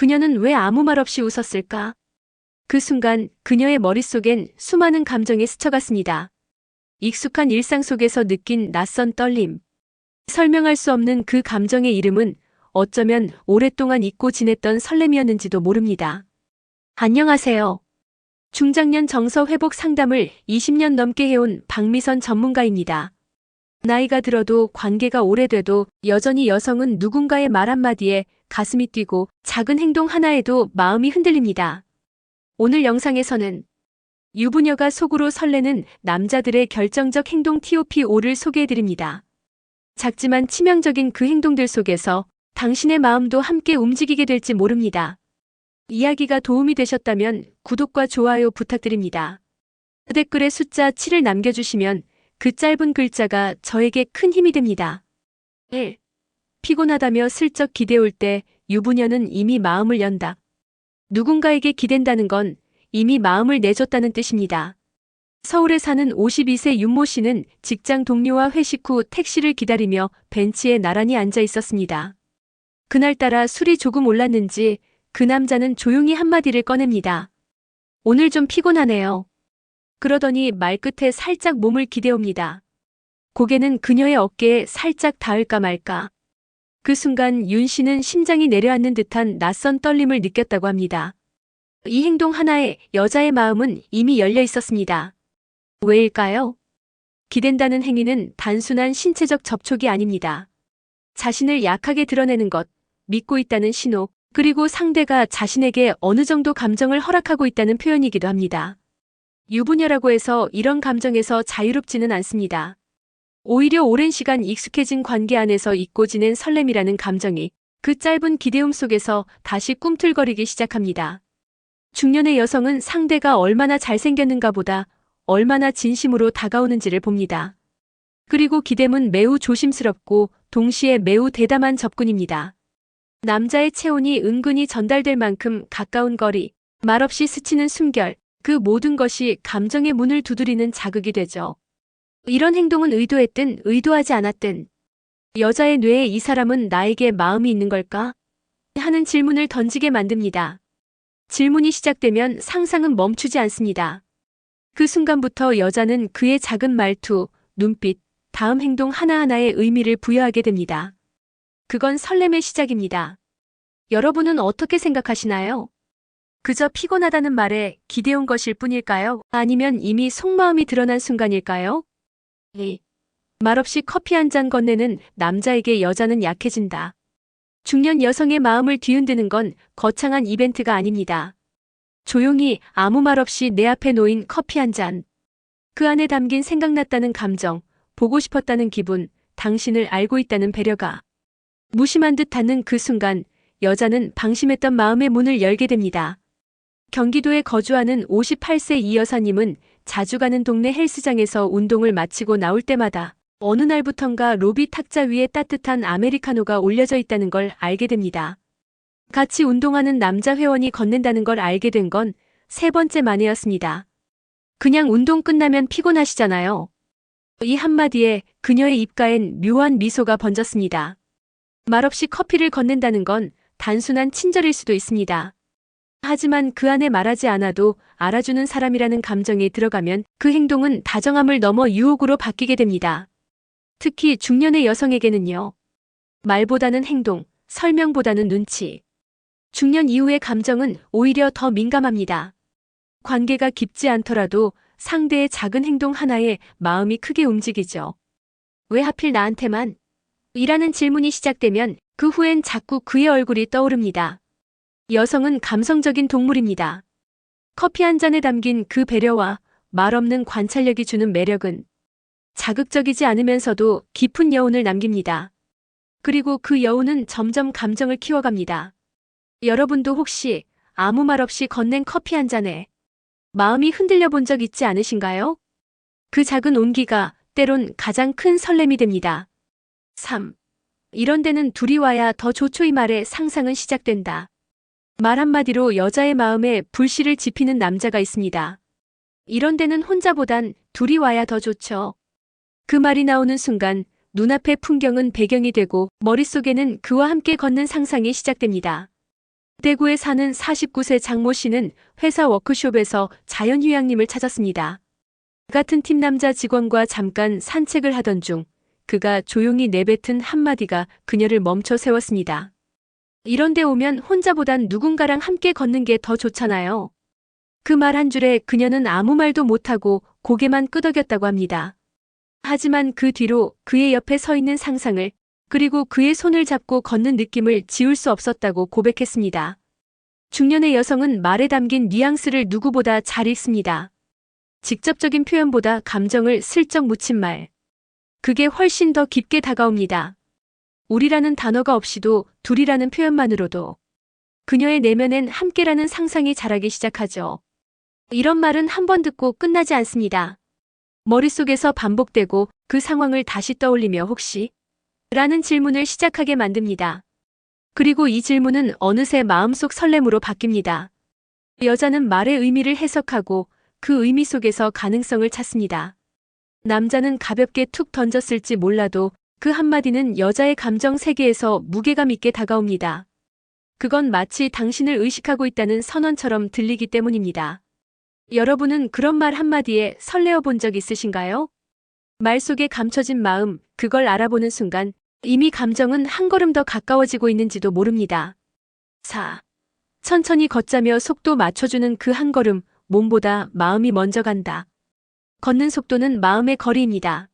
그녀는 왜 아무 말 없이 웃었을까? 그 순간 그녀의 머릿속엔 수많은 감정이 스쳐갔습니다. 익숙한 일상 속에서 느낀 낯선 떨림. 설명할 수 없는 그 감정의 이름은 어쩌면 오랫동안 잊고 지냈던 설렘이었는지도 모릅니다. 안녕하세요. 중장년 정서 회복 상담을 20년 넘게 해온 박미선 전문가입니다. 나이가 들어도 관계가 오래돼도 여전히 여성은 누군가의 말 한마디에 가슴이 뛰고 작은 행동 하나에도 마음이 흔들립니다. 오늘 영상에서는 유부녀가 속으로 설레는 남자들의 결정적 행동 TOP5를 소개해드립니다. 작지만 치명적인 그 행동들 속에서 당신의 마음도 함께 움직이게 될지 모릅니다. 이야기가 도움이 되셨다면 구독과 좋아요 부탁드립니다. 댓글에 숫자 7을 남겨주시면 그 짧은 글자가 저에게 큰 힘이 됩니다. 1. 피곤하다며 슬쩍 기대올 때 유부녀는 이미 마음을 연다. 누군가에게 기댄다는 건 이미 마음을 내줬다는 뜻입니다. 서울에 사는 52세 윤모 씨는 직장 동료와 회식 후 택시를 기다리며 벤치에 나란히 앉아 있었습니다. 그날따라 술이 조금 올랐는지 그 남자는 조용히 한마디를 꺼냅니다. 오늘 좀 피곤하네요. 그러더니 말끝에 살짝 몸을 기대옵니다. 고개는 그녀의 어깨에 살짝 닿을까 말까. 그 순간 윤 씨는 심장이 내려앉는 듯한 낯선 떨림을 느꼈다고 합니다. 이 행동 하나에 여자의 마음은 이미 열려 있었습니다. 왜일까요? 기댄다는 행위는 단순한 신체적 접촉이 아닙니다. 자신을 약하게 드러내는 것, 믿고 있다는 신호, 그리고 상대가 자신에게 어느 정도 감정을 허락하고 있다는 표현이기도 합니다. 유부녀라고 해서 이런 감정에서 자유롭지는 않습니다. 오히려 오랜 시간 익숙해진 관계 안에서 잊고 지낸 설렘이라는 감정이 그 짧은 기대움 속에서 다시 꿈틀거리기 시작합니다. 중년의 여성은 상대가 얼마나 잘생겼는가 보다 얼마나 진심으로 다가오는지를 봅니다. 그리고 기댐은 매우 조심스럽고 동시에 매우 대담한 접근입니다. 남자의 체온이 은근히 전달될 만큼 가까운 거리, 말없이 스치는 숨결, 그 모든 것이 감정의 문을 두드리는 자극이 되죠. 이런 행동은 의도했든 의도하지 않았든 여자의 뇌에 이 사람은 나에게 마음이 있는 걸까? 하는 질문을 던지게 만듭니다. 질문이 시작되면 상상은 멈추지 않습니다. 그 순간부터 여자는 그의 작은 말투, 눈빛, 다음 행동 하나하나에 의미를 부여하게 됩니다. 그건 설렘의 시작입니다. 여러분은 어떻게 생각하시나요? 그저 피곤하다는 말에 기대온 것일 뿐일까요? 아니면 이미 속마음이 드러난 순간일까요? 말없이 커피 한 잔 건네는 남자에게 여자는 약해진다. 중년 여성의 마음을 뒤흔드는 건 거창한 이벤트가 아닙니다. 조용히 아무 말 없이 내 앞에 놓인 커피 한 잔. 그 안에 담긴 생각났다는 감정, 보고 싶었다는 기분, 당신을 알고 있다는 배려가 무심한 듯 닿는 그 순간 여자는 방심했던 마음의 문을 열게 됩니다. 경기도에 거주하는 58세 이 여사님은 자주 가는 동네 헬스장에서 운동을 마치고 나올 때마다 어느 날부턴가 로비 탁자 위에 따뜻한 아메리카노가 올려져 있다는 걸 알게 됩니다. 같이 운동하는 남자 회원이 건넨다는 걸 알게 된 건 3번째 만에였습니다. 그냥 운동 끝나면 피곤하시잖아요. 이 한마디에 그녀의 입가엔 묘한 미소가 번졌습니다. 말없이 커피를 건넨다는 건 단순한 친절일 수도 있습니다. 하지만 그 안에 말하지 않아도 알아주는 사람이라는 감정이 들어가면 그 행동은 다정함을 넘어 유혹으로 바뀌게 됩니다. 특히 중년의 여성에게는요. 말보다는 행동, 설명보다는 눈치. 중년 이후의 감정은 오히려 더 민감합니다. 관계가 깊지 않더라도 상대의 작은 행동 하나에 마음이 크게 움직이죠. 왜 하필 나한테만? 이라는 질문이 시작되면 그 후엔 자꾸 그의 얼굴이 떠오릅니다. 여성은 감성적인 동물입니다. 커피 한 잔에 담긴 그 배려와 말 없는 관찰력이 주는 매력은 자극적이지 않으면서도 깊은 여운을 남깁니다. 그리고 그 여운은 점점 감정을 키워갑니다. 여러분도 혹시 아무 말 없이 건넨 커피 한 잔에 마음이 흔들려 본 적 있지 않으신가요? 그 작은 온기가 때론 가장 큰 설렘이 됩니다. 3. 이런 데는 둘이 와야 더 좋죠. 이 말에 상상은 시작된다. 말 한마디로 여자의 마음에 불씨를 지피는 남자가 있습니다. 이런 데는 혼자보단 둘이 와야 더 좋죠. 그 말이 나오는 순간 눈앞의 풍경은 배경이 되고 머릿속에는 그와 함께 걷는 상상이 시작됩니다. 대구에 사는 49세 장모 씨는 회사 워크숍에서 자연휴양림을 찾았습니다. 같은 팀 남자 직원과 잠깐 산책을 하던 중 그가 조용히 내뱉은 한마디가 그녀를 멈춰 세웠습니다. 이런 데 오면 혼자보단 누군가랑 함께 걷는 게 더 좋잖아요. 그 말 한 줄에 그녀는 아무 말도 못하고 고개만 끄덕였다고 합니다. 하지만 그 뒤로 그의 옆에 서 있는 상상을, 그리고 그의 손을 잡고 걷는 느낌을 지울 수 없었다고 고백했습니다. 중년의 여성은 말에 담긴 뉘앙스를 누구보다 잘 읽습니다. 직접적인 표현보다 감정을 슬쩍 묻힌 말. 그게 훨씬 더 깊게 다가옵니다. 우리라는 단어가 없이도, 둘이라는 표현만으로도 그녀의 내면엔 함께라는 상상이 자라기 시작하죠. 이런 말은 한 번 듣고 끝나지 않습니다. 머릿속에서 반복되고 그 상황을 다시 떠올리며 혹시? 라는 질문을 시작하게 만듭니다. 그리고 이 질문은 어느새 마음속 설렘으로 바뀝니다. 여자는 말의 의미를 해석하고 그 의미 속에서 가능성을 찾습니다. 남자는 가볍게 툭 던졌을지 몰라도 그 한마디는 여자의 감정 세계에서 무게감 있게 다가옵니다. 그건 마치 당신을 의식하고 있다는 선언처럼 들리기 때문입니다. 여러분은 그런 말 한마디에 설레어 본 적 있으신가요? 말 속에 감춰진 마음, 그걸 알아보는 순간 이미 감정은 한 걸음 더 가까워지고 있는지도 모릅니다. 4. 천천히 걷자며 속도 맞춰주는 그 한 걸음, 몸보다 마음이 먼저 간다. 걷는 속도는 마음의 거리입니다.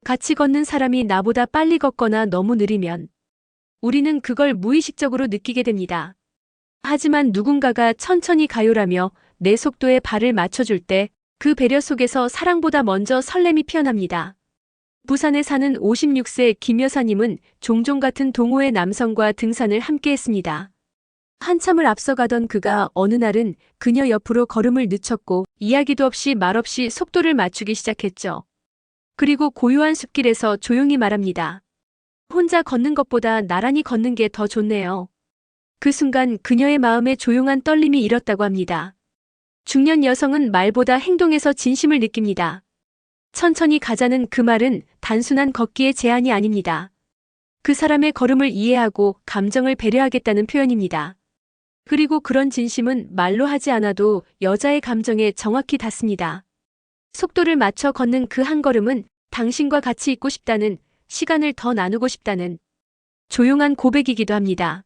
같이 걷는 사람이 나보다 빨리 걷거나 너무 느리면 우리는 그걸 무의식적으로 느끼게 됩니다. 하지만 누군가가 천천히 가요라며 내 속도에 발을 맞춰줄 때 그 배려 속에서 사랑보다 먼저 설렘이 피어납니다. 부산에 사는 56세 김 여사님은 종종 같은 동호회 남성과 등산을 함께 했습니다. 한참을 앞서가던 그가 어느 날은 그녀 옆으로 걸음을 늦췄고 이야기도 없이 말없이 속도를 맞추기 시작했죠. 그리고 고요한 숲길에서 조용히 말합니다. 혼자 걷는 것보다 나란히 걷는 게 더 좋네요. 그 순간 그녀의 마음에 조용한 떨림이 일었다고 합니다. 중년 여성은 말보다 행동에서 진심을 느낍니다. 천천히 가자는 그 말은 단순한 걷기의 제안이 아닙니다. 그 사람의 걸음을 이해하고 감정을 배려하겠다는 표현입니다. 그리고 그런 진심은 말로 하지 않아도 여자의 감정에 정확히 닿습니다. 속도를 맞춰 걷는 그 한 걸음은 당신과 같이 있고 싶다는, 시간을 더 나누고 싶다는 조용한 고백이기도 합니다.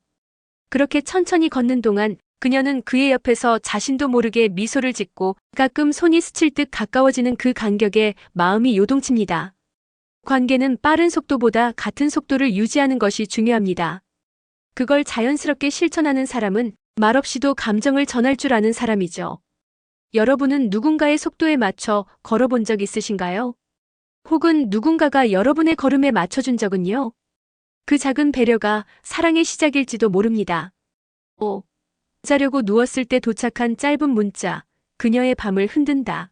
그렇게 천천히 걷는 동안 그녀는 그의 옆에서 자신도 모르게 미소를 짓고 가끔 손이 스칠 듯 가까워지는 그 간격에 마음이 요동칩니다. 관계는 빠른 속도보다 같은 속도를 유지하는 것이 중요합니다. 그걸 자연스럽게 실천하는 사람은 말없이도 감정을 전할 줄 아는 사람이죠. 여러분은 누군가의 속도에 맞춰 걸어본 적 있으신가요? 혹은 누군가가 여러분의 걸음에 맞춰준 적은요? 그 작은 배려가 사랑의 시작일지도 모릅니다. 5. 자려고 누웠을 때 도착한 짧은 문자, 그녀의 밤을 흔든다.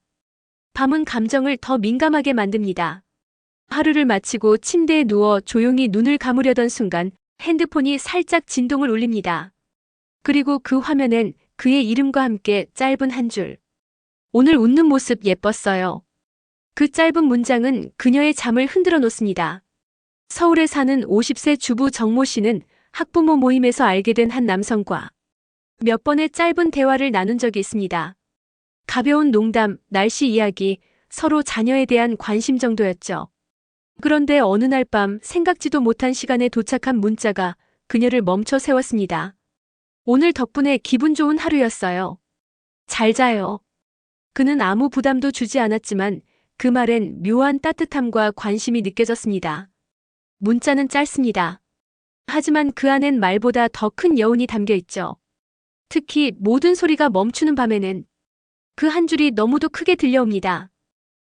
밤은 감정을 더 민감하게 만듭니다. 하루를 마치고 침대에 누워 조용히 눈을 감으려던 순간 핸드폰이 살짝 진동을 울립니다. 그리고 그 화면엔 그의 이름과 함께 짧은 한 줄. 오늘 웃는 모습 예뻤어요. 그 짧은 문장은 그녀의 잠을 흔들어 놓습니다. 서울에 사는 50세 주부 정모 씨는 학부모 모임에서 알게 된 한 남성과 몇 번의 짧은 대화를 나눈 적이 있습니다. 가벼운 농담, 날씨 이야기, 서로 자녀에 대한 관심 정도였죠. 그런데 어느 날 밤 생각지도 못한 시간에 도착한 문자가 그녀를 멈춰 세웠습니다. 오늘 덕분에 기분 좋은 하루였어요. 잘 자요. 그는 아무 부담도 주지 않았지만 그 말엔 묘한 따뜻함과 관심이 느껴졌습니다. 문자는 짧습니다. 하지만 그 안엔 말보다 더 큰 여운이 담겨 있죠. 특히 모든 소리가 멈추는 밤에는 그 한 줄이 너무도 크게 들려옵니다.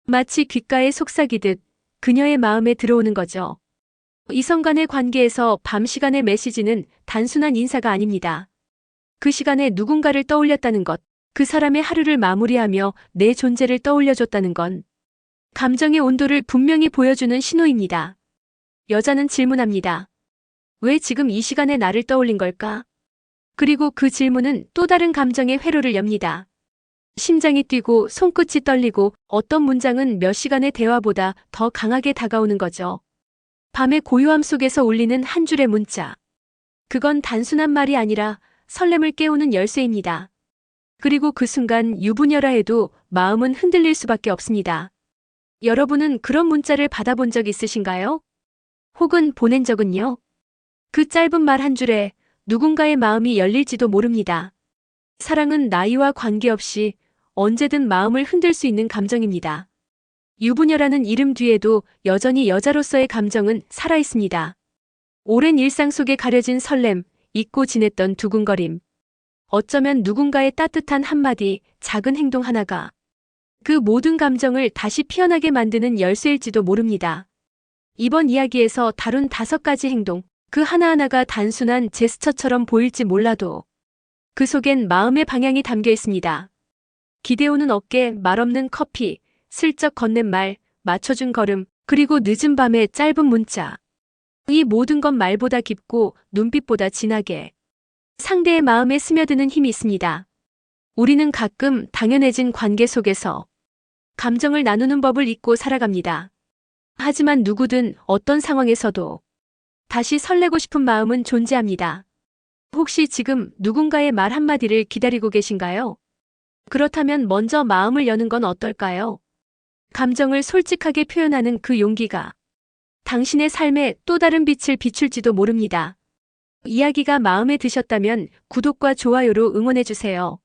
마치 귓가에 속삭이듯 그녀의 마음에 들어오는 거죠. 이성 간의 관계에서 밤 시간의 메시지는 단순한 인사가 아닙니다. 그 시간에 누군가를 떠올렸다는 것, 그 사람의 하루를 마무리하며 내 존재를 떠올려줬다는 건 감정의 온도를 분명히 보여주는 신호입니다. 여자는 질문합니다. 왜 지금 이 시간에 나를 떠올린 걸까? 그리고 그 질문은 또 다른 감정의 회로를 엽니다. 심장이 뛰고 손끝이 떨리고 어떤 문장은 몇 시간의 대화보다 더 강하게 다가오는 거죠. 밤의 고요함 속에서 울리는 한 줄의 문자. 그건 단순한 말이 아니라 설렘을 깨우는 열쇠입니다. 그리고 그 순간 유부녀라 해도 마음은 흔들릴 수밖에 없습니다. 여러분은 그런 문자를 받아본 적 있으신가요? 혹은 보낸 적은요? 그 짧은 말 한 줄에 누군가의 마음이 열릴지도 모릅니다. 사랑은 나이와 관계없이 언제든 마음을 흔들 수 있는 감정입니다. 유부녀라는 이름 뒤에도 여전히 여자로서의 감정은 살아있습니다. 오랜 일상 속에 가려진 설렘, 잊고 지냈던 두근거림. 어쩌면 누군가의 따뜻한 한마디, 작은 행동 하나가 그 모든 감정을 다시 피어나게 만드는 열쇠일지도 모릅니다. 이번 이야기에서 다룬 5가지 행동, 그 하나하나가 단순한 제스처처럼 보일지 몰라도 그 속엔 마음의 방향이 담겨 있습니다. 기대오는 어깨, 말없는 커피, 슬쩍 건넨 말, 맞춰준 걸음, 그리고 늦은 밤의 짧은 문자. 이 모든 건 말보다 깊고 눈빛보다 진하게 상대의 마음에 스며드는 힘이 있습니다. 우리는 가끔 당연해진 관계 속에서 감정을 나누는 법을 잊고 살아갑니다. 하지만 누구든 어떤 상황에서도 다시 설레고 싶은 마음은 존재합니다. 혹시 지금 누군가의 말 한마디를 기다리고 계신가요? 그렇다면 먼저 마음을 여는 건 어떨까요? 감정을 솔직하게 표현하는 그 용기가 당신의 삶에 또 다른 빛을 비출지도 모릅니다. 이야기가 마음에 드셨다면 구독과 좋아요로 응원해주세요.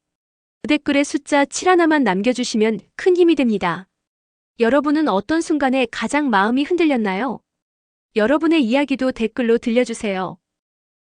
댓글에 숫자 7 하나만 남겨주시면 큰 힘이 됩니다. 여러분은 어떤 순간에 가장 마음이 흔들렸나요? 여러분의 이야기도 댓글로 들려주세요.